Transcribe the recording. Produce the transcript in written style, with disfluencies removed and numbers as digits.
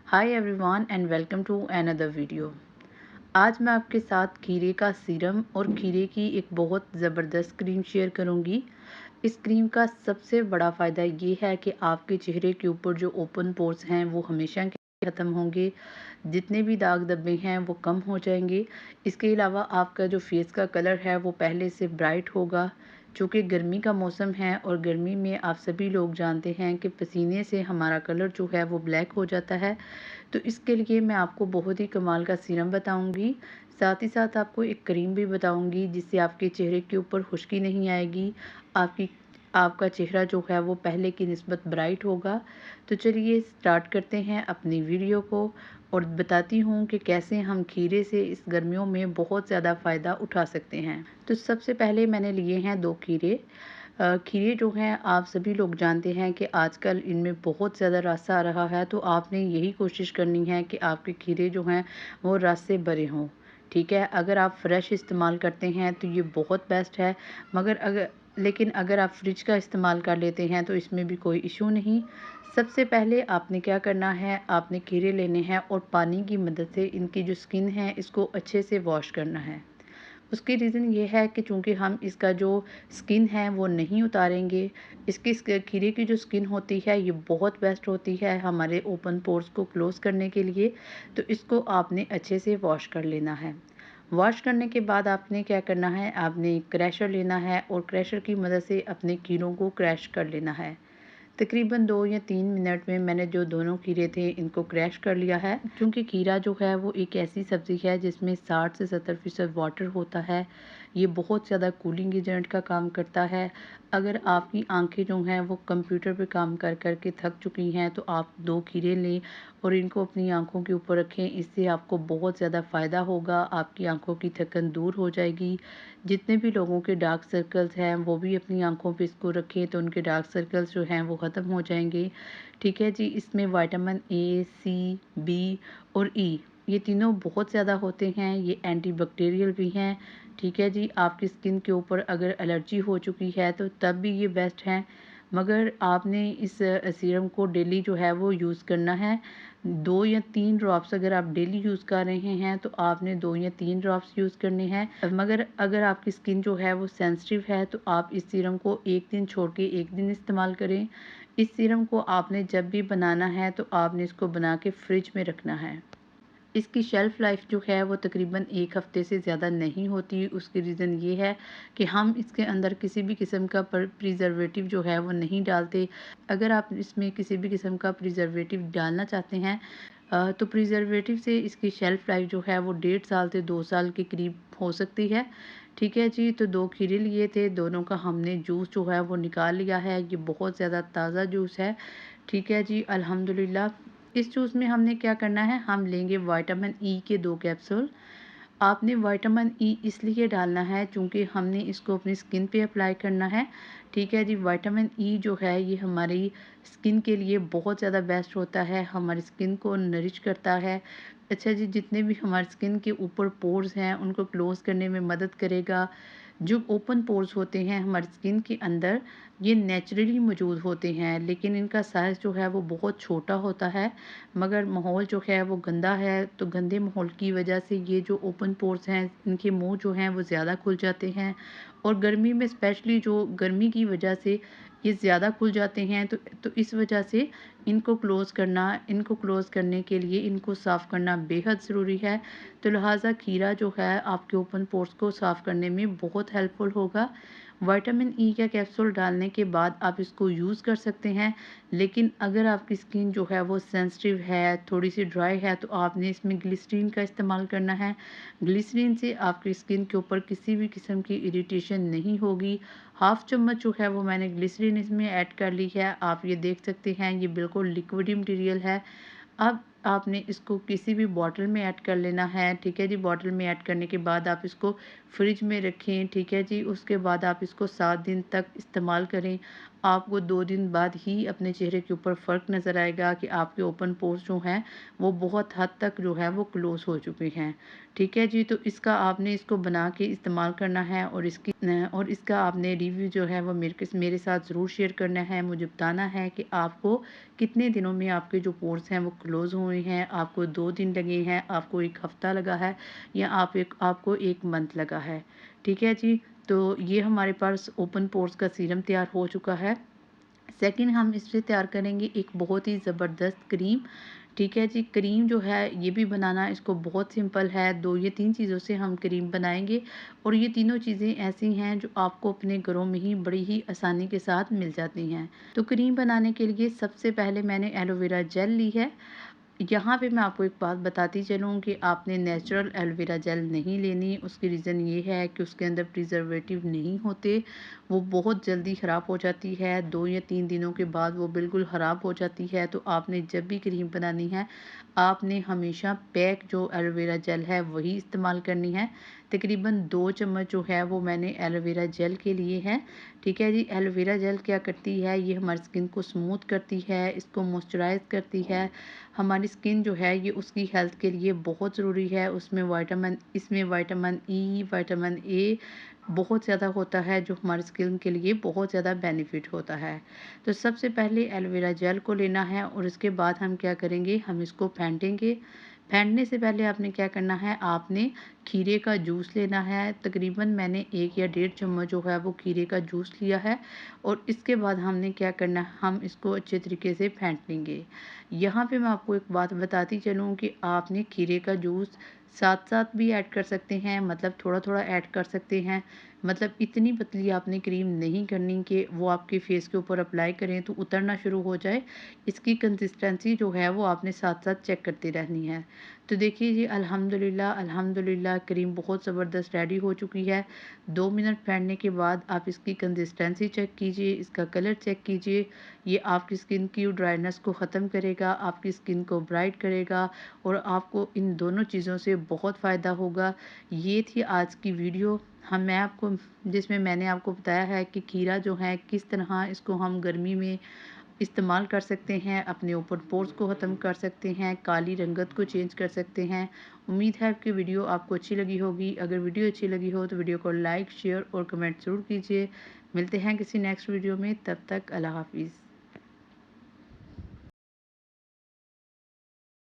Hi everyone and welcome to another video. आज मैं आपके साथ खीरे का सीरम और खीरे की एक बहुत ज़बरदस्त क्रीम शेयर करूंगी। इस क्रीम का सबसे बड़ा फ़ायदा ये है कि आपके चेहरे के ऊपर जो ओपन पोर्स हैं वो हमेशा के लिए ख़त्म होंगे। जितने भी दाग धब्बे हैं वो कम हो जाएंगे। इसके अलावा आपका जो फेस का कलर है वो पहले से ब्राइट होगा। चूँकि गर्मी का मौसम है और गर्मी में आप सभी लोग जानते हैं कि पसीने से हमारा कलर जो है वो ब्लैक हो जाता है। तो इसके लिए मैं आपको बहुत ही कमाल का सीरम बताऊंगी। साथ ही साथ आपको एक क्रीम भी बताऊंगी जिससे आपके चेहरे के ऊपर खुश्की नहीं आएगी। आपका चेहरा जो है वो पहले की निस्बत ब्राइट होगा। तो चलिए स्टार्ट करते हैं अपनी वीडियो को और बताती हूँ कि कैसे हम खीरे से इस गर्मियों में बहुत ज़्यादा फ़ायदा उठा सकते हैं। तो सबसे पहले मैंने लिए हैं 2 खीरे। खीरे जो हैं आप सभी लोग जानते हैं कि आजकल इनमें बहुत ज़्यादा रस आ रहा है, तो आपने यही कोशिश करनी है कि आपके खीरे जो हैं वो रस से भरे हों। ठीक है, अगर आप फ्रेश इस्तेमाल करते हैं तो ये बहुत बेस्ट है। लेकिन अगर आप फ्रिज का इस्तेमाल कर लेते हैं तो इसमें भी कोई इशू नहीं। सबसे पहले आपने क्या करना है, आपने खीरे लेने हैं और पानी की मदद से इनकी जो स्किन है इसको अच्छे से वॉश करना है। उसकी रीज़न ये है कि चूँकि हम इसका जो स्किन है वो नहीं उतारेंगे। खीरे की जो स्किन होती है ये बहुत बेस्ट होती है हमारे ओपन पोर्स को क्लोज़ करने के लिए। तो इसको आपने अच्छे से वॉश कर लेना है। वॉश करने के बाद आपने क्या करना है, आपने क्रैशर लेना है और क्रैशर की मदद से अपने खीरों को क्रैश कर लेना है। तकरीबन 2 या 3 मिनट में मैंने जो दोनों खीरे थे इनको क्रैश कर लिया है। क्योंकि खीरा जो है वो एक ऐसी सब्ज़ी है जिसमें 60 से 70% वाटर होता है। ये बहुत ज़्यादा कूलिंग एजेंट का काम करता है। अगर आपकी आंखें जो हैं वो कंप्यूटर पे काम कर कर के थक चुकी हैं तो आप 2 खीरे लें और इनको अपनी आंखों के ऊपर रखें। इससे आपको बहुत ज़्यादा फ़ायदा होगा, आपकी आंखों की थकन दूर हो जाएगी। जितने भी लोगों के डार्क सर्कल्स हैं वो भी अपनी आंखों पे इसको रखें तो उनके डार्क सर्कल्स जो हैं वो ख़त्म हो जाएंगे। ठीक है जी, इसमें विटामिन ए, सी, बी और ई ये तीनों बहुत ज़्यादा होते हैं। ये एंटीबैक्टीरियल भी हैं। ठीक है जी, आपकी स्किन के ऊपर अगर एलर्जी हो चुकी है तो तब भी ये बेस्ट हैं। मगर आपने इस सीरम को डेली जो है वो यूज़ करना है। 2 या 3 ड्रॉप्स अगर आप डेली यूज़ कर रहे हैं तो आपने 2 या 3 ड्रॉप्स यूज़ करने हैं। मगर अगर आपकी स्किन जो है वो सेंसिटिव है तो आप इस सीरम को एक दिन छोड़ के एक दिन इस्तेमाल करें। इस सीरम को आपने जब भी बनाना है तो आपने इसको बना के फ्रिज में रखना है। इसकी शेल्फ़ लाइफ जो है वो तकरीबन 1 हफ़्ते से ज़्यादा नहीं होती। उसकी रीज़न ये है कि हम इसके अंदर किसी भी किस्म का प्रिजर्वेटिव जो है वो नहीं डालते। अगर आप इसमें किसी भी किस्म का प्रिजर्वेटिव डालना चाहते हैं तो प्रिजर्वेटिव से इसकी शेल्फ़ लाइफ जो है वो 1.5 साल से 2 साल के करीब हो सकती है। ठीक है जी, तो 2 खीरे लिए थे, दोनों का हमने जूस जो है वो निकाल लिया है। ये बहुत ज़्यादा ताज़ा जूस है। ठीक है जी, अल्हम्दुलिल्लाह। इस जूस में हमने क्या करना है, हम लेंगे विटामिन ई के 2 कैप्सूल। आपने विटामिन ई इसलिए डालना है चूँकि हमने इसको अपनी स्किन पे अप्लाई करना है। ठीक है जी, विटामिन ई जो है ये हमारी स्किन के लिए बहुत ज़्यादा बेस्ट होता है, हमारी स्किन को नरिश करता है। अच्छा जी, जितने भी हमारी स्किन के ऊपर पोर्स हैं उनको क्लोज़ करने में मदद करेगा। जो ओपन पोर्स होते हैं हमारी स्किन के अंदर ये नेचुरली मौजूद होते हैं, लेकिन इनका साइज़ जो है वो बहुत छोटा होता है। मगर माहौल जो है वो गंदा है, तो गंदे माहौल की वजह से ये जो ओपन पोर्स हैं इनके मुंह जो हैं वो ज़्यादा खुल जाते हैं। और गर्मी में स्पेशली जो गर्मी की वजह से ये ज़्यादा खुल जाते हैं, तो इस वजह से इनको क्लोज़ करने के लिए इनको साफ़ करना बेहद ज़रूरी है। तो लिहाजा खीरा जो है आपके ओपन पोर्स को साफ़ करने में बहुत हेल्पफुल होगा। विटामिन ई का कैप्सूल डालने के बाद आप इसको यूज़ कर सकते हैं। लेकिन अगर आपकी स्किन जो है वो सेंसिटिव है, थोड़ी सी ड्राई है, तो आपने इसमें ग्लिसरीन का इस्तेमाल करना है। ग्लिसरीन से आपकी स्किन के ऊपर किसी भी किस्म की इरिटेशन नहीं होगी। हाफ़ चम्मच जो है वो मैंने ग्लिसरीन इसमें ऐड कर ली है। आप ये देख सकते हैं ये बिल्कुल लिक्विड मटेरियल है। अब आपने इसको किसी भी बॉटल में ऐड कर लेना है। ठीक है जी, बॉटल में ऐड करने के बाद आप इसको फ्रिज में रखें। ठीक है जी, उसके बाद आप इसको 7 दिन तक इस्तेमाल करें। आपको 2 दिन बाद ही अपने चेहरे के ऊपर फ़र्क नज़र आएगा कि आपके ओपन पोर्स जो हैं वो बहुत हद तक जो है वो क्लोज़ हो चुके हैं। ठीक है जी, तो इसको बना के इस्तेमाल करना है और इसका आपने रिव्यू जो है वो मेरे साथ ज़रूर शेयर करना है। मुझे बताना है कि आपको कितने दिनों में आपके जो पोर्स हैं वो क्लोज़ हुए हैं, आपको 2 दिन लगे हैं, आपको 1 हफ़्ता लगा है या आपको 1 मंथ लगा है। ठीक है जी? तो ये हमारे पास ओपन पोर्स का सीरम तैयार हो चुका है। सेकंड हम इससे तैयार करेंगे एक बहुत ही ज़बरदस्त क्रीम। ठीक है जी? क्रीम जो है ये भी बनाना इसको बहुत सिंपल है, 2 या 3 चीज़ों से हम क्रीम बनाएँगे और ये तीनों चीज़ें ऐसी हैं जो आपको अपने घरों में ही बड़ी ही आसानी के साथ मिल जाती हैं। तो क्रीम बनाने के लिए सबसे पहले मैंने एलोवेरा जेल ली है। यहाँ पे मैं आपको एक बात बताती चलूँ कि आपने नेचुरल एलोवेरा जेल नहीं लेनी। उसकी रीज़न ये है कि उसके अंदर प्रिजर्वेटिव नहीं होते, वो बहुत जल्दी ख़राब हो जाती है, 2 या 3 दिनों के बाद वो बिल्कुल ख़राब हो जाती है। तो आपने जब भी क्रीम बनानी है, आपने हमेशा पैक जो एलोवेरा जेल है वही इस्तेमाल करनी है। तकरीबन 2 चम्मच जो है वो मैंने एलोवेरा जेल के लिए है। ठीक है जी? एलोवेरा जेल क्या करती है, ये हमारी स्किन को स्मूथ करती है, इसको मॉइस्चराइज़ करती है। हमारी स्किन जो है ये उसकी हेल्थ के लिए बहुत ज़रूरी है। इसमें विटामिन ई, विटामिन ए बहुत ज़्यादा होता है जो हमारी स्किन के लिए बहुत ज़्यादा बेनिफिट होता है। तो सबसे पहले एलोवेरा जेल को लेना है और इसके बाद हम क्या करेंगे, हम इसको फेंटेंगे। फेंटने से पहले आपने क्या करना है, आपने खीरे का जूस लेना है। तकरीबन मैंने 1 या डेढ़ चम्मच जो है वो खीरे का जूस लिया है और इसके बाद हमने क्या करना है, हम इसको अच्छे तरीके से फेंट लेंगे। यहाँ पे मैं आपको एक बात बताती चलूँ कि आपने खीरे का जूस साथ-साथ भी ऐड कर सकते हैं, मतलब थोड़ा-थोड़ा ऐड कर सकते हैं। मतलब इतनी पतली आपने क्रीम नहीं करनी कि वो आपके फेस के ऊपर अप्लाई करें तो उतरना शुरू हो जाए। इसकी कंसिस्टेंसी जो है वो आपने साथ-साथ चेक करती रहनी है। तो देखिए जी, अल्हम्दुलिल्लाह अल्हम्दुलिल्लाह क्रीम बहुत ज़बरदस्त रेडी हो चुकी है। 2 मिनट फेंटने के बाद आप इसकी कंसिस्टेंसी चेक कीजिए, इसका कलर चेक कीजिए। ये आपकी स्किन की ड्राइनेस को ख़त्म करेगा, आपकी स्किन को ब्राइट करेगा और आपको इन दोनों चीज़ों से बहुत फ़ायदा होगा। ये थी आज की वीडियो। मैं आपको जिसमें मैंने आपको बताया है कि खीरा जो है किस तरह इसको हम गर्मी में इस्तेमाल कर सकते हैं, अपने ऊपर पोर्स को ख़त्म कर सकते हैं, काली रंगत को चेंज कर सकते हैं। उम्मीद है कि वीडियो आपको अच्छी लगी होगी। अगर वीडियो अच्छी लगी हो तो वीडियो को लाइक, शेयर और कमेंट ज़रूर कीजिए। मिलते हैं किसी नेक्स्ट वीडियो में, तब तक अल्लाह हाफ़िज़।